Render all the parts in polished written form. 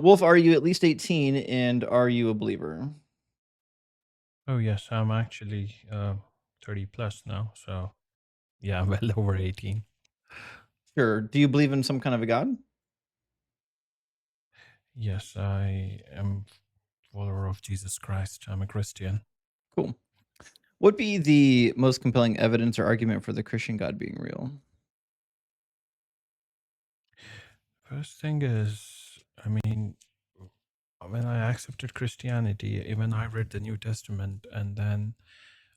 Wolf, are you at least 18 and are you a believer? Oh yes, I'm actually 30 plus now, so yeah, well over 18. Sure. Do you believe in some kind of a God? Yes, I am follower of Jesus Christ. I'm a Christian. Cool. What would be the most compelling evidence or argument for the Christian God being real? First thing is, I mean, when I accepted Christianity, even I read the New Testament, and then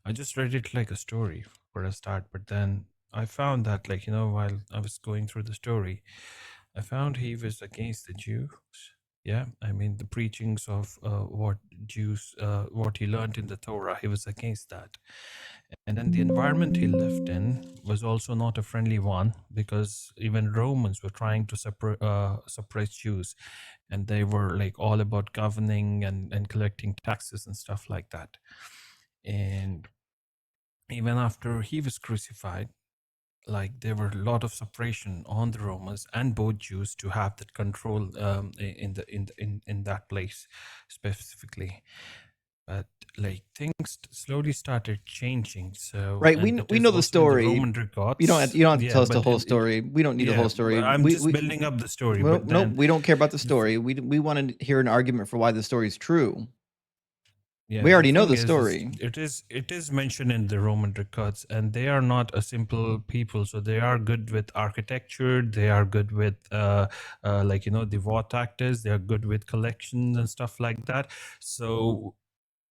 I just read it like a story for a start. But then I found that, while I was going through the story, I found he was against the Jews. Yeah, I mean, the preachings of what he learned in the Torah, he was against that. And then the environment he lived in was also not a friendly one, because even Romans were trying to suppress Jews, and they were like all about governing and collecting taxes and stuff like that. And even after he was crucified, like there were a lot of suppression on the Romans and both Jews to have that control in that place specifically. But like things slowly started changing. So, Right. and We it we is know the also in the story. Roman You records. don't have to Yeah, tell us the but whole story. We don't need the yeah, whole story. I'm just building up the story. Well, But no, then we don't care about the the story. We want to hear an argument for why the story is true. Yeah, We the already know thing the is story. it is mentioned in the Roman records, and they are not a simple people. So they are good with architecture. They are good with the war tactics. They are good with collections and stuff like that. So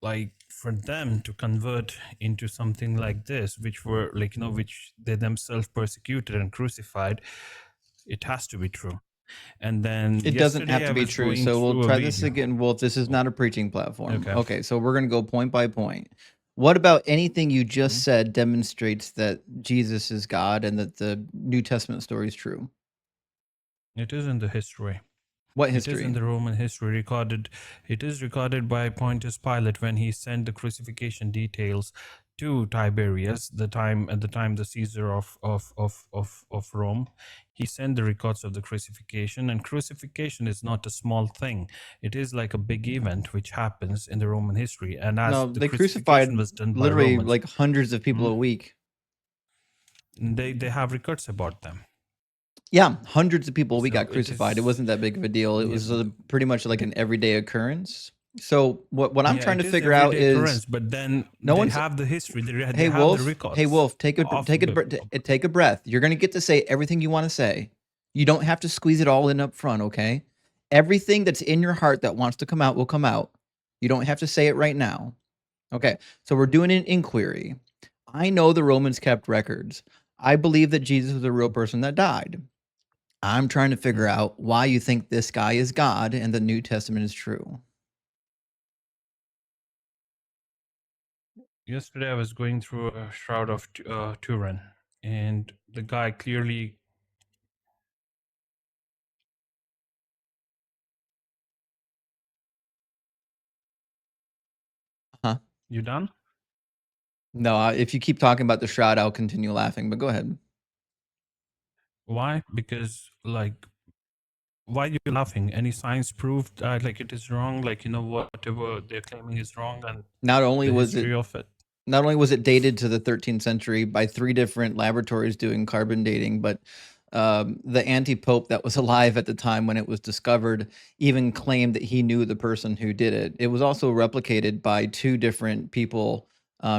like for them to convert into something like this, which were which they themselves persecuted and crucified, it has to be true. And then It doesn't have yesterday to I be was true. going So we'll through a try this video. again. Wolf, this is not a preaching platform. Okay. Okay, so we're going to go point by point. What about anything you just Mhm. said demonstrates that Jesus is God and that the New Testament story is true? It is in the history. What It is in history? the Roman history recorded. It is recorded by Pontius Pilate when he sent the crucifixion details to Tiberius, the Caesar of Rome. He sent the records of the crucifixion, and crucifixion is not a small thing. It is like a big event which happens in the Roman history. And as No, the they crucifixion crucified was done by literally Romans, like hundreds of people mhm, a week. they have records about them. Yeah, hundreds of people we So got it crucified. It is, wasn't that big of a deal. It yeah, was pretty much like an everyday occurrence. So what I'm yeah, trying it to is figure out everyday is occurrence. But then no they one's. have the history. They Hey have the Wolf, hey records Wolf, take a of take a the. take a breath. You're gonna get to say everything you want to say. You don't have to squeeze it all in up front, okay? Everything that's in your heart that wants to come out will come out. You don't have to say it right now. Okay, so we're doing an inquiry. I know the Romans kept records. I believe that Jesus was a real person that died. I'm trying to figure Mhm. out why you think this guy is God and the New Testament is true. Yesterday, I was going through a Shroud of Turin, and the guy clearly. Huh? You done? No, if you keep talking about the shroud, I'll continue laughing, but go ahead. Why? Because why are you laughing? Any science proved like it is wrong? Whatever they're claiming is wrong, and Not only the was it history of it. not only was it dated to the 13th century by 3 different laboratories doing carbon dating, but, the anti-pope that was alive at the time when it was discovered even claimed that he knew the person who did it. It was also replicated by 2 different people,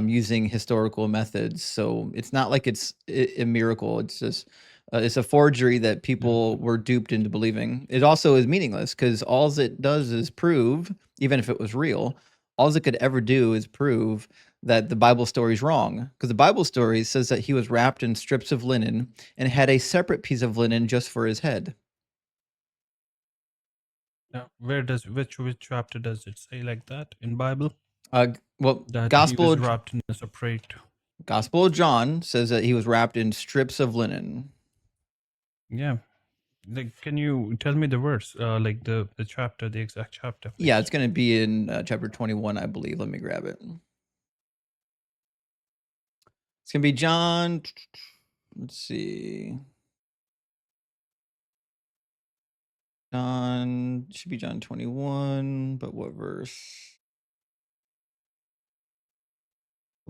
using historical methods, so it's not like it's a miracle, it's just, it's a forgery that Yeah. people were duped into believing. It also is meaningless because all it does is prove, even if it was real, all it could ever do is prove that the Bible story is wrong because the Bible story says that he was wrapped in strips of linen and had a separate piece of linen just for his head. Now, where does which chapter does it say like that in Bible Well, that he was wrapped in a separate? Gospel of John says that he was wrapped in strips of linen. Yeah. Like, can you tell me the verse, like the chapter, the exact chapter, Yeah, please? it's going to be in chapter 21, I believe. Let me grab it. It's going to be John. Let's see. John, should be John 21, but what verse?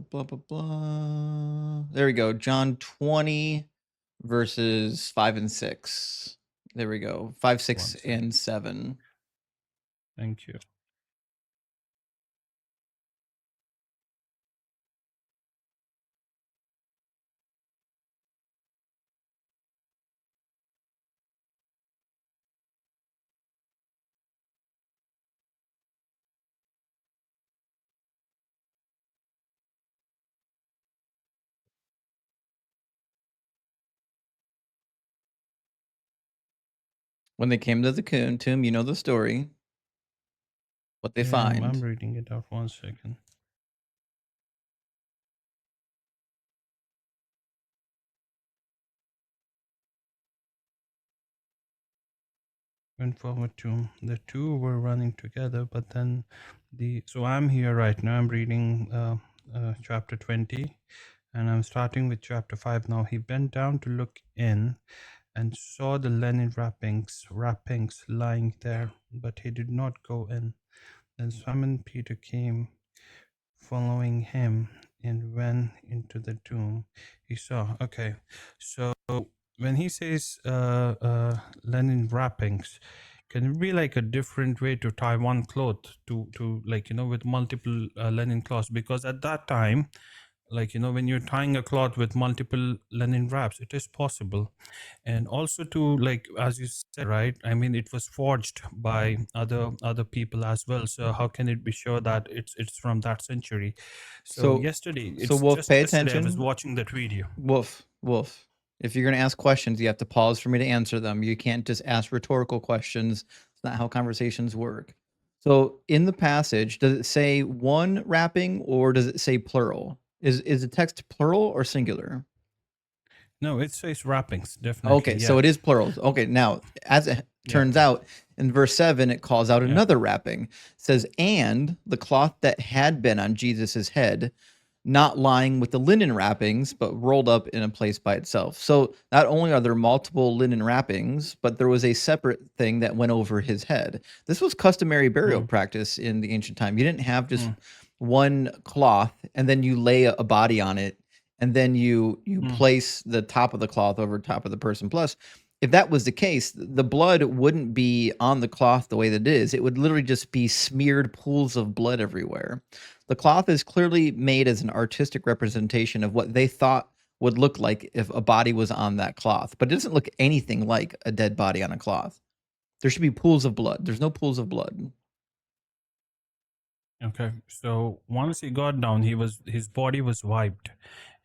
Blah, blah, blah. There we go. John 20, verses 5 and 6. There we go. 5, 6, 1 second. and 7. Thank you. When they came to the tomb, you know the story. What they Yeah, I'm find. reading it out. 1 second. Went forward to the two were running together, but then so I'm here right now. I'm reading chapter 20, and I'm starting with chapter 5 now. He bent down to look in and saw the linen wrappings lying there, but he did not go in. Then Simon Peter came following him and went into the tomb. He saw. Okay, so when he says linen wrappings, can it be like a different way to tie one cloth to like, you know, with multiple linen cloths? Because at that time, like, you know, when you're tying a cloth with multiple linen wraps, it is possible. And also to, like, as you said, right, I mean, it was forged by other people as well, so how can it be sure that it's from that century? So So, yesterday, so it's Wolf, just pay yesterday I was attention. watching that video. Wolf. If you're going to ask questions, you have to pause for me to answer them. You can't just ask rhetorical questions. It's not how conversations work. So, in the passage, does it say one wrapping or does it say plural? Is the text plural or singular? No, it says wrappings, definitely. Okay, Yeah. so it is plural. Okay, now as it turns out, in verse 7, it calls out another wrapping. It says, and the cloth that had been on Jesus's head, not lying with the linen wrappings, but rolled up in a place by itself. So not only are there multiple linen wrappings, but there was a separate thing that went over his head. This was customary burial practice in the ancient time. You didn't have just one cloth and then you lay a body on it and then you place the top of the cloth over top of the person. Plus, if that was the case, the blood wouldn't be on the cloth the way that it is. It would literally just be smeared pools of blood everywhere. The cloth is clearly made as an artistic representation of what they thought would look like if a body was on that cloth, but it doesn't look anything like a dead body on a cloth. There should be pools of blood. There's no pools of blood. Okay, so once he got down, his body was wiped,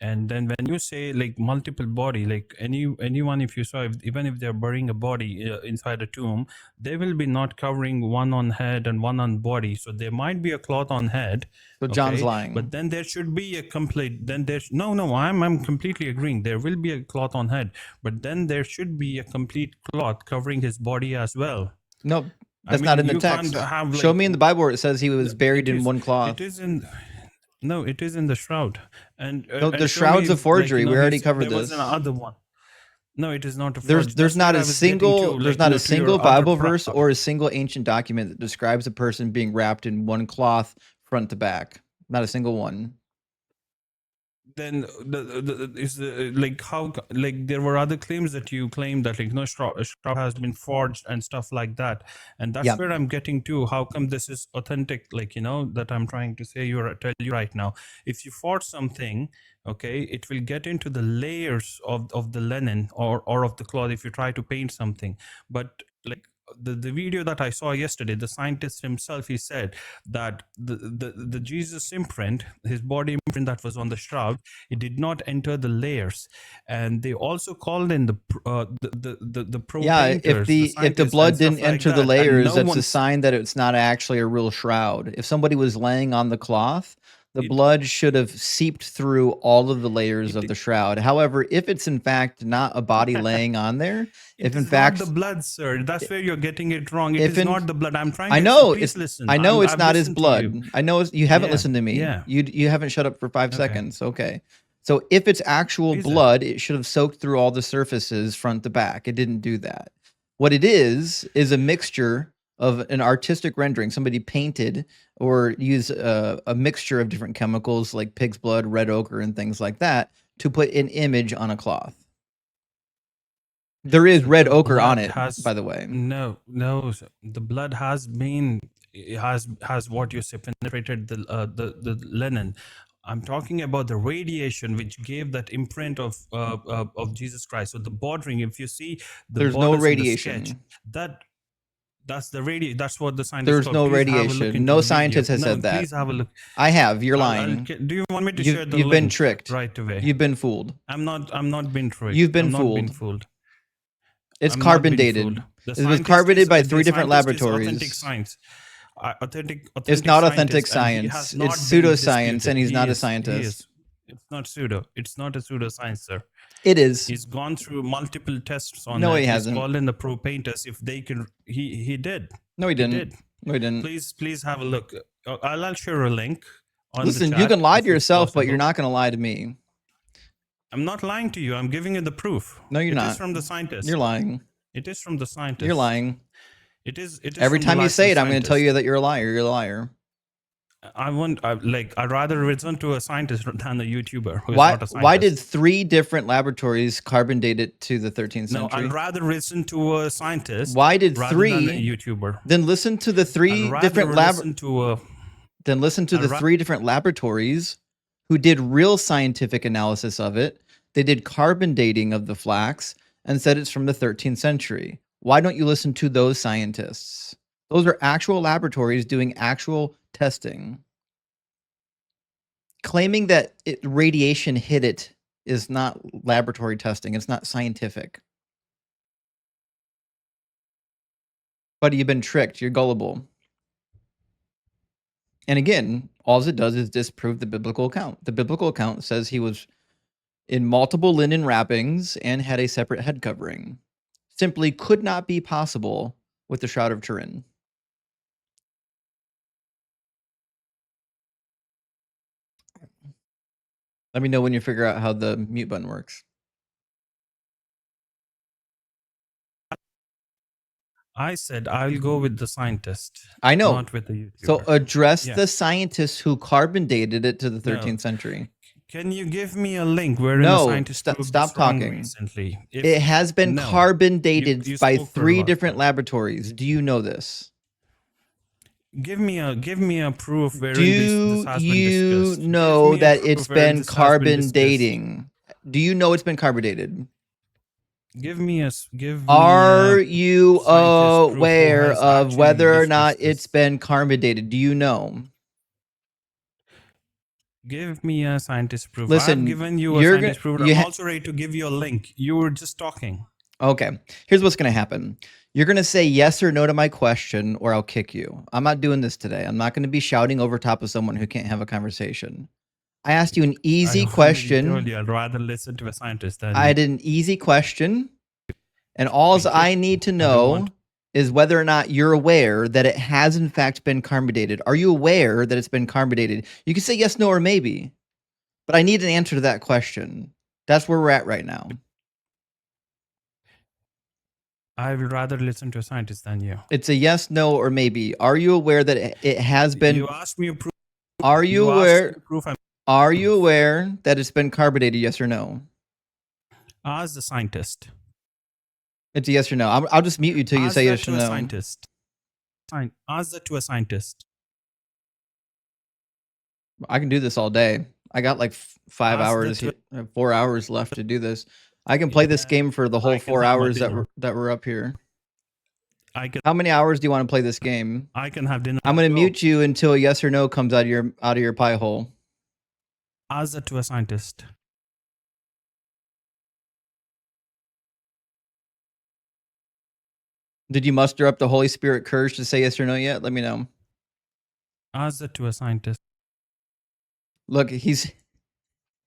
and then when you say like multiple body, like anyone, if you saw, even if they're burying a body inside a tomb, they will be not covering one on head and one on body. So there might be a cloth on head. So John's lying. But then there should be a complete. Then there's no. I'm completely agreeing. There will be a cloth on head, but then there should be a complete cloth covering his body as well. No, that's not in the text. Show me in the Bible where it says he was buried in one cloth. It is in. No, it is in the shroud. And no, the shroud's a forgery. We already covered this. There was another one. No, it is not a forgery. There's not a single Bible verse or a single ancient document that describes a person being wrapped in one cloth front to back. Not a single one. Then like how, like there were other claims that you claimed that, like, no, Shroud has been forged and stuff like that, and that's where I'm getting to. How come this is authentic? Like, you know, that I'm trying to say, tell you right now, if you forge something, okay, it will get into the layers of the linen or of the cloth if you try to paint something. But like the video that I saw yesterday, the scientist himself, he said that the Jesus imprint, his body imprint that was on the shroud, it did not enter the layers. And they also called in the pro painters, if the blood didn't enter the layers, that's a sign that it's not actually a real shroud. If somebody was laying on the cloth, the blood should have seeped through all of the layers of the shroud. However, if it's in fact not a body laying on there, if in fact not the blood, sir, that's where you're getting it wrong. It is not the blood. I'm trying. I know. Listen. I know it's not his blood. I know you haven't listened to me. Yeah. You haven't shut up for 5 seconds. Okay. So if it's actual blood, it should have soaked through all the surfaces front to back. It didn't do that. What it is a mixture of an artistic rendering. Somebody painted or used a mixture of different chemicals like pig's blood, red ochre, and things like that to put an image on a cloth. There is So red the ochre on blood it, has by the way. no. The blood has been has what you say penetrated the linen. I'm talking about the radiation which gave that imprint of Jesus Christ. So the bordering, if you see the There's no borders in the sketch, radiation. that's the that's what the scientists There's call. no Please have a look radiation. into No the video. scientist has No, said that. please have a look. I have. You're lying. Do you want me to share the You've been link tricked. right away? You've been fooled. I'm not being tricked. You've been I'm not being fooled. fooled. It's I'm not carbon being fooled. dated. The It was scientist is carbonated by 3 different authentic laboratories. science. Authentic It's not authentic scientist, and he has science. not It's been pseudoscience, disputed. and he's not a He scientist. is. It's not pseudo. It's not a pseudoscience, sir. It is. He's gone through multiple tests on No, it. he He's hasn't. called in the pro painters if they can. He did. No, he didn't. did. No, he didn't. Please have a look. I'll share a link on Listen, the chat. you can lie if to it's yourself, but you're possible. not going to lie to me. I'm not lying to you. I'm giving you the proof. No, you're It not. is from the scientist. You're lying. It is from the scientist. You're lying. It is Every from time the you say it, licensed I'm going to tell you scientist. that you're a liar. You're a liar. I'd rather listen to a scientist than a YouTuber who is not a scientist. Why did 3 different laboratories carbon date it to the 13th No, century? I'd rather listen to a scientist. Why did rather 3? than a YouTuber. Then listen to the 3 different Then listen to the 3 different laboratories who did real scientific analysis of it. They did carbon dating of the flax and said it's from the 13th century. Why don't you listen to those scientists? Those are actual laboratories doing actual testing. Claiming that radiation hit it is not laboratory testing. It's not scientific. Buddy, you've been tricked. You're gullible. And again, all it does is disprove the biblical account. The biblical account says he was in multiple linen wrappings and had a separate head covering. Simply could not be possible with the Shroud of Turin. Let me know when you figure out how the mute button works. I said I'll go with the scientist. I know. Not with the YouTuber. So address the scientists who carbon dated it to the 13th century. Can you give me a link wherein the scientist stop talking recently? It has been carbon dated by 3 different laboratories. Do you know this? Give me a proof wherein this has been discussed. Do you know that it's been carbon dating? Do you know it's been carbon dated? Are you aware of whether or not it's been carbon dated? Do you know? Give me a scientist proof. Listen, I've given you a scientist proof. I'm also ready to give you a link. You were just talking. Okay. Here's what's going to happen. You're going to say yes or no to my question, or I'll kick you. I'm not doing this today. I'm not going to be shouting over top of someone who can't have a conversation. I asked you an easy question. I told you I'd rather listen to a scientist than I did an easy question. And all I need to know is whether or not you're aware that it has in fact been carbon dated. Are you aware that it's been carbon dated? You can say yes, no, or maybe. But I need an answer to that question. That's where we're at right now. I would rather listen to a scientist than you. It's a yes, no, or maybe. Are you aware that it has been? You asked me a proof. Are you aware? Are you aware that it's been carbon dated? Yes or no? Ask the scientist. It's a yes or no. I'll just mute you till you say yes or no. Scientist. Ask that to a scientist. I can do this all day. I got like 5 hours, 4 hours left to do this. I can play this game for the whole 4 hours that we're up here. How many hours do you want to play this game? I can have dinner. I'm going to mute you until a yes or no comes out of your pie hole. Ask that to a scientist. Did you muster up the Holy Spirit courage to say yes or no yet? Let me know. Ask that to a scientist. Look, he's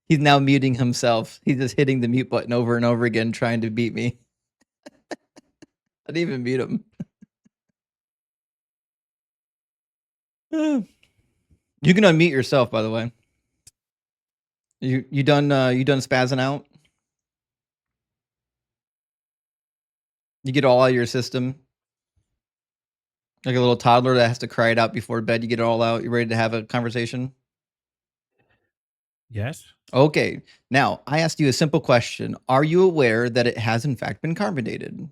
now muting himself. He's just hitting the mute button over and over again, trying to beat me. I didn't even mute him. You can unmute yourself, by the way. You done spazzing out? You get it all out of your system, like a little toddler that has to cry it out before bed. You get it all out. You're ready to have a conversation. Yes. Okay. Now, I asked you a simple question. Are you aware that it has in fact been carbonated?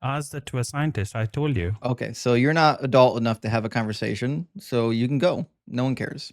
Ask that to a scientist. I told you. Okay, so you're not adult enough to have a conversation, so you can go. No one cares.